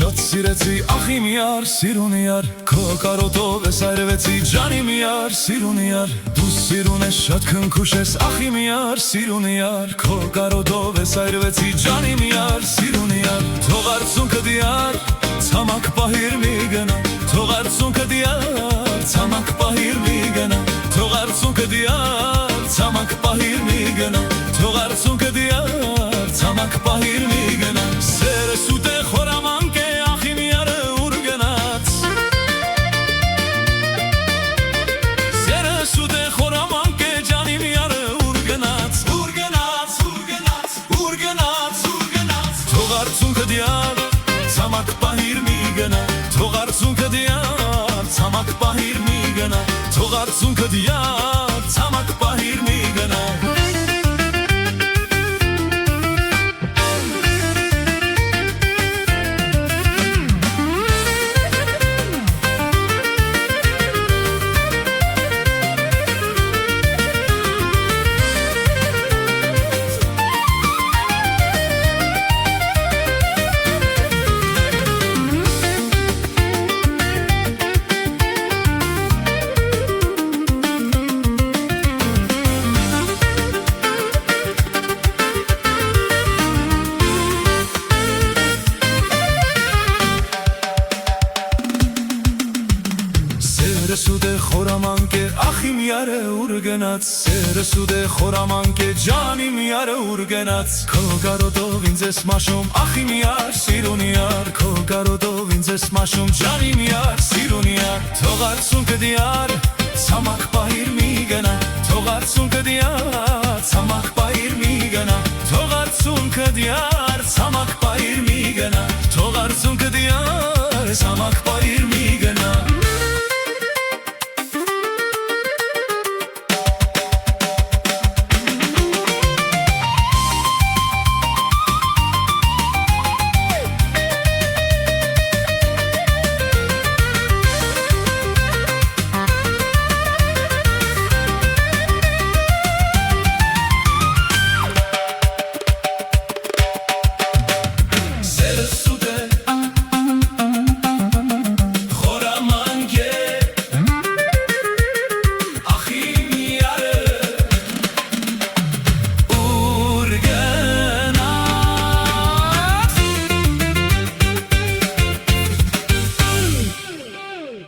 Շատ սիրեցի ախ իմ յար, սիրուն յար, քո կարոտով ես այրվեցի ջան իմ յար, սիրուն յար, դու սիրուն ես շատ քնքուշ ես ախ իմ յար, սիրուն յար, քո կարոտով ես այրվեցի ջան իմ յար, սիրուն յար, թող արցունքը դիար, ցամաք պահիր մի գնա, թող արցունքը դիար, ցամաք պահիր մի գնա, թող արցունքը դիար, ցամաք պահիր մի գնա, թող արցունքը դիար, ցամաք պահիր մի գնա, սերս ու տե խորամանկ է ախ իմ յարը ուր գնաց, սերս ու տե խորամանկ է ջան իմ յարը ուր գնաց, ուր գնաց, ուր գնաց, ուր գնաց, ուր գնաց, թող արցունքը դիար, ցամաք պահիր մի գնա, թող արցունքը դիար, ցամաք պահիր մի գնա, թող արցունքը դիար, ցամաք պահիր մի գնա Սերս ու դե խորամանկ է ախ իմ յարը ուր գնաց, սերս ու դե խորամանկ է ջան իմ յարը ուր գնաց, քո կարոտով ինձ ես մաշում ախ իմ յար, սիրուն յար, քո կարոտով ինձ ես մաշում ջան իմ յար, սիրուն յար, թող արցունքը դիար, ցամաք պահիր մի գնա, թող արցունքը դիար, ցամաք պահիր մի գնա, թող արցունքը դիար, ցամաք պահիր մի գնա, թող արցունքը դիար, ցամաք